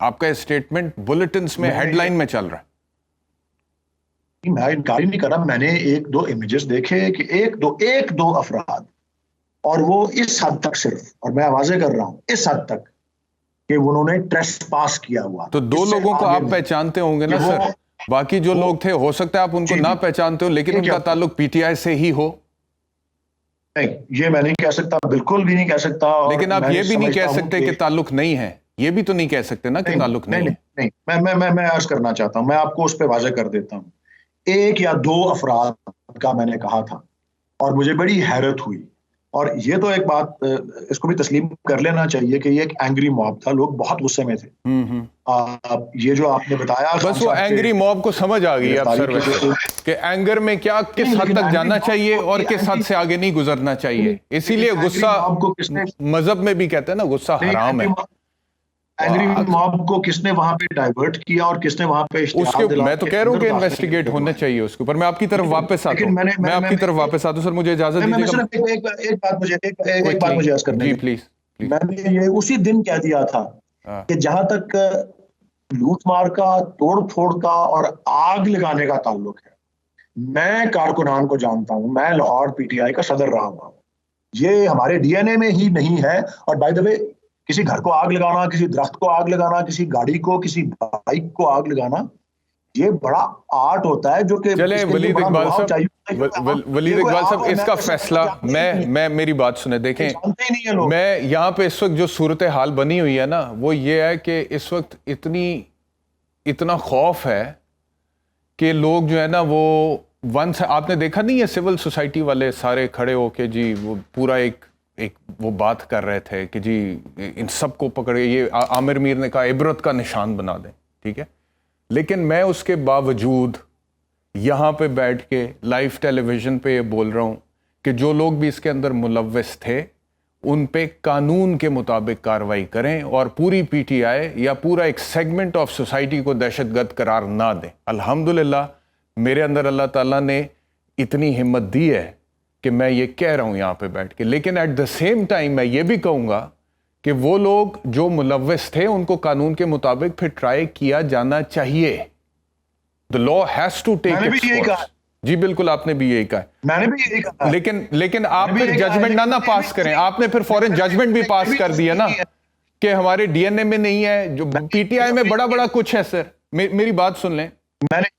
آپ کا statement bulletins میں ہیڈ لائن میں چل رہا ہے. میں انکار ہی نہیں کر رہا. میں نے ایک دو امیجز دیکھے کہ ایک دو افراد، اور وہ اس حد تک صرف، اور میں واضح کر رہا ہوں اس حد تک کہ انہوں نے ٹریس پاس کیا ہوا. تو دو لوگوں کو آپ پہچانتے ہوں گے نا سر. باقی جو لوگ تھے ہو سکتا ہے آپ ان کو نہ پہچانتے ہو، لیکن ان کا تعلق پی ٹی آئی سے ہی ہو. نہیں، یہ میں نہیں کہہ سکتا، بالکل بھی نہیں کہہ سکتا. لیکن آپ یہ بھی نہیں کہہ سکتے کہ تعلق نہیں ہے. یہ بھی تو نہیں کہہ سکتے نا کہ تعلق نہیں ہے. نہیں، میں عرض کرنا چاہتا ہوں، میں آپ کو اس پہ واضح کر دیتا ہوں. ایک یا دو افراد کا میں نے کہا تھا اور مجھے بڑی حیرت ہوئی. اور یہ تو ایک بات اس کو بھی تسلیم کر لینا چاہیے کہ یہ ایک اینگری موب تھا، لوگ بہت غصے میں تھے. یہ جو آپ نے بتایا، بس وہ اینگری موب کو سمجھ آ گئی اب سر کہ اینگر میں کیا کس حد تک جانا چاہیے اور کس حد سے آگے نہیں گزرنا چاہیے. اسی لیے غصہ مذہب میں بھی کہتے ہیں نا غصہ حرام ہے. اینگری موب کو کس نے وہاں پہ ڈائیورٹ کیا اور کس نے وہاں پہ اشتعال دلایا؟ میں تو کہہ رہا ہوں کہ انویسٹیگیٹ ہونا چاہیے اس کے اوپر. میں آپ کی طرف واپس آتا ہوں. میں آپ کی طرف واپس آتا ہوں سر، مجھے اجازت دیجیے گا. ایک بات مجھے عرض کرنے جی پلیز. میں نے یہ اسی دن کہہ دیا تھا کہ جہاں تک لوٹ مار کا، توڑ پھوڑ کا اور آگ لگانے کا تعلق ہے، میں کارکنان کو جانتا ہوں. میں لاہور پی ٹی آئی کا صدر رہا ہوں. یہ ہمارے ڈی این اے میں ہی نہیں ہے. اور بائی دا وے، کسی گھر کو آگ لگانا، کسی درخت کو آگ لگانا، کسی گاڑی کو، کسی بائک کو آگ لگانا، یہ بڑا آرٹ ہوتا ہے جو کہ چلے ولید اقبال صاحب اس کا فیصلہ میں میری بات سنیں. دیکھیں، میں یہاں پہ اس وقت جو صورتحال بنی ہوئی ہے نا، وہ یہ ہے کہ اس وقت اتنا خوف ہے کہ لوگ جو ہے نا وہ آپ نے دیکھا نہیں ہے سول سوسائٹی والے سارے کھڑے ہو کے جی وہ پورا ایک وہ بات کر رہے تھے کہ جی ان سب کو پکڑے. یہ عامر میر نے کہا عبرت کا نشان بنا دیں، ٹھیک ہے. لیکن میں اس کے باوجود یہاں پہ بیٹھ کے لائیو ٹیلی ویژن پہ یہ بول رہا ہوں کہ جو لوگ بھی اس کے اندر ملوث تھے ان پہ قانون کے مطابق کارروائی کریں اور پوری پی ٹی آئی یا پورا ایک سیگمنٹ آف سوسائٹی کو دہشت گرد قرار نہ دیں. الحمدللہ میرے اندر اللہ تعالیٰ نے اتنی ہمت دی ہے کہ میں یہ کہہ رہا ہوں یہاں پہ بیٹھ کے. لیکن ایٹ دا سیم ٹائم میں یہ بھی کہوں گا کہ وہ لوگ جو ملوث تھے ان کو قانون کے مطابق پھر ٹرائی کیا جانا چاہیے. The law has to take its course. جی بالکل، آپ نے بھی یہی کہا. میں نے بھی یہی کہا. لیکن آپ پھر ججمنٹ نہ پاس کریں. آپ نے پھر فورن ججمنٹ بھی پاس کر دیا نا کہ ہمارے ڈی این اے میں نہیں ہے. جو پی ٹی آئی میں بڑا کچھ ہے سر. میری بات سن لیں.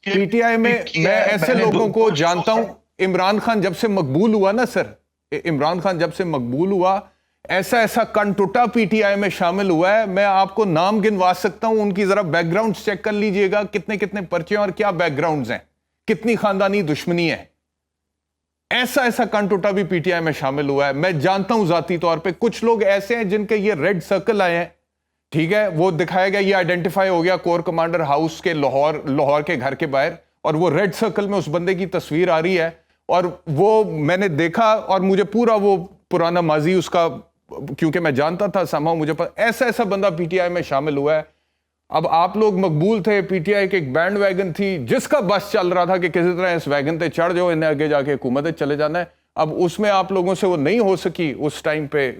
پی ٹی آئی میں ایسے لوگوں کو جانتا ہوں. عمران خان جب سے مقبول ہوا نا سر، عمران خان جب سے مقبول ہوا، ایسا کن ٹوٹا پی ٹی آئی میں شامل ہوا ہے. میں آپ کو نام گنوا سکتا ہوں ان کی، ذرا بیک گراؤنڈ چیک کر لیجئے گا کتنے پرچے اور کیا بیک گراؤنڈز ہیں، کتنی خاندانی دشمنی ہے. ایسا کن ٹوٹا بھی پی ٹی آئی میں شامل ہوا ہے. میں جانتا ہوں ذاتی طور پہ کچھ لوگ ایسے ہیں جن کے یہ ریڈ سرکل آئے ہیں، ٹھیک ہے. وہ دکھایا گیا، یہ آئیڈینٹیفائی ہو گیا کور کمانڈر ہاؤس کے لاہور کے گھر کے باہر، اور وہ ریڈ سرکل میں اس بندے کی تصویر آ رہی ہے. اور وہ میں نے دیکھا اور مجھے پورا وہ پرانا ماضی اس کا، کیونکہ میں جانتا تھا سمہاؤ مجھے ایسا بندہ پی ٹی آئی میں شامل ہوا ہے. اب آپ لوگ مقبول تھے، پی ٹی آئی کے ایک بینڈ ویگن تھی جس کا بس چل رہا تھا کہ کسی طرح اس ویگن تے چڑھ جاؤ، انہیں آگے جا کے حکومت چلے جانا ہے. اب اس میں آپ لوگوں سے وہ نہیں ہو سکی اس ٹائم پہ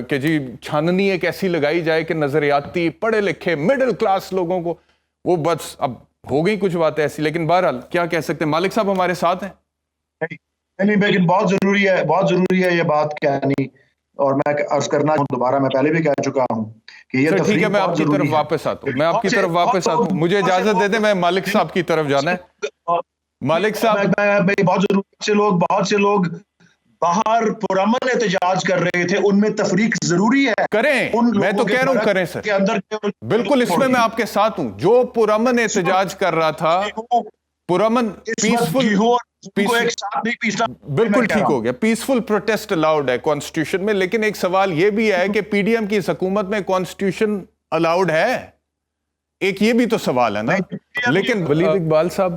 کہ جی چھاننی ایک ایسی لگائی جائے کہ نظریاتی پڑھے لکھے مڈل کلاس لوگوں کو وہ بس اب ہو گئی کچھ باتیں ایسی. لیکن بہرحال کیا کہہ سکتے ہیں. مالک صاحب ہمارے ساتھ ہیں. نہیں، لیکن بہت ضروری ہے یہ بات کہنی. اور میں عرض کرنا دوبارہ، میں پہلے بھی کہہ چکا ہوں کہ یہ ٹھیک ہے. میں آپ کی طرف واپس آتا ہوں. مجھے اجازت دے دیں، میں مالک صاحب کی طرف جانا ہے. مالک صاحب، بہت سے لوگ باہر پرامن احتجاج کر رہے تھے، ان میں تفریق ضروری ہے. کریں، میں تو کہہ رہا ہوں کریں سر. بالکل، اس میں آپ کے ساتھ ہوں. جو پرامن احتجاج کر رہا تھا، پرامن پیسفل، بالکل ٹھیک ہو گیا. پیسفل پروٹیسٹ الاؤڈ ہے کانسٹیٹیوشن میں. لیکن ایک سوال یہ بھی ہے کہ پی ڈی ایم کی اس حکومت میں کانسٹیٹیوشن الاؤڈ ہے؟ ایک یہ بھی تو سوال ہے نا. لیکن ولید اقبال صاحب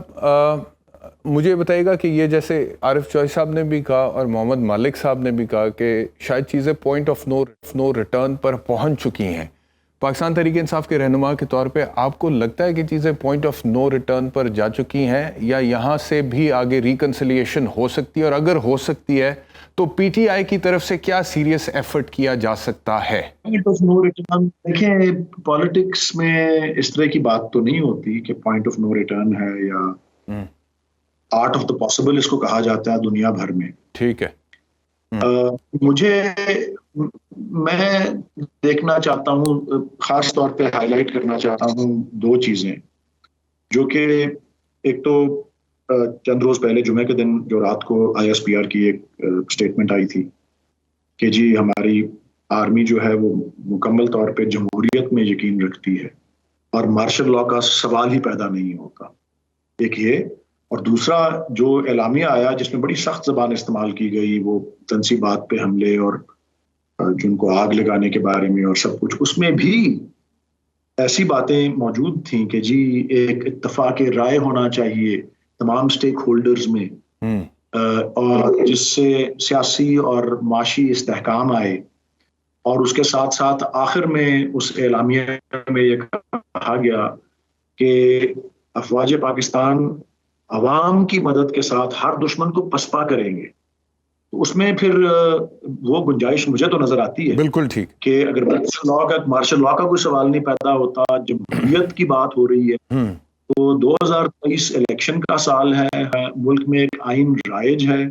مجھے بتائیے گا کہ یہ جیسے عارف چوہی صاحب نے بھی کہا اور محمد مالک صاحب نے بھی کہا کہ شاید چیزیں پوائنٹ آف نو ریٹرن پر پہنچ چکی ہیں. پاکستان تحریک انصاف کے رہنما کے طور پہ آپ کو لگتا ہے کہ چیزیں پوائنٹ آف نو ریٹرن پر جا چکی ہیں، یا یہاں سے بھی آگے ریکنسیلیشن ہو سکتی ہے؟ اور اگر ہو سکتی ہے تو پی ٹی آئی کی طرف سے کیا سیریس ایفرٹ کیا جا سکتا ہے؟ پوائنٹ آف نو ریٹرن، دیکھیں پالیٹکس میں اس طرح کی بات تو نہیں ہوتی کہ پوائنٹ آف نو ریٹرن ہے، یا آرٹ آف دا پاسبل اس کو کہا جاتا ہے دنیا بھر میں. ٹھیک ہے. میں دیکھنا چاہتا ہوں، خاص طور پہ ہائی لائٹ کرنا چاہتا ہوں دو چیزیں، جو کہ ایک تو چند روز پہلے جمعے کے دن جو رات کو آئی ایس پی آر کی ایک اسٹیٹمنٹ آئی تھی کہ جی ہماری آرمی جو ہے وہ مکمل طور پہ جمہوریت میں یقین رکھتی ہے اور مارشل لاء کا سوال ہی پیدا نہیں ہوتا. ایک یہ، اور دوسرا جو اعلامیہ آیا جس میں بڑی سخت زبان استعمال کی گئی، وہ تنصیبات پہ حملے اور جن کو آگ لگانے کے بارے میں اور سب کچھ، اس میں بھی ایسی باتیں موجود تھیں کہ جی ایک اتفاق رائے ہونا چاہیے تمام سٹیک ہولڈرز میں، اور جس سے سیاسی اور معاشی استحکام آئے. اور اس کے ساتھ ساتھ آخر میں اس اعلامیہ میں یہ کہا گیا کہ افواج پاکستان عوام کی مدد کے ساتھ ہر دشمن کو پسپا کریں گے. تو اس میں پھر وہ گنجائش مجھے تو نظر آتی ہے بالکل ٹھیک کہ اگر مارشل لاء کا کوئی سوال نہیں پیدا ہوتا، جمہوریت کی بات ہو رہی ہے، تو 2023 الیکشن کا سال ہے، ملک میں ایک آئین رائج ہے،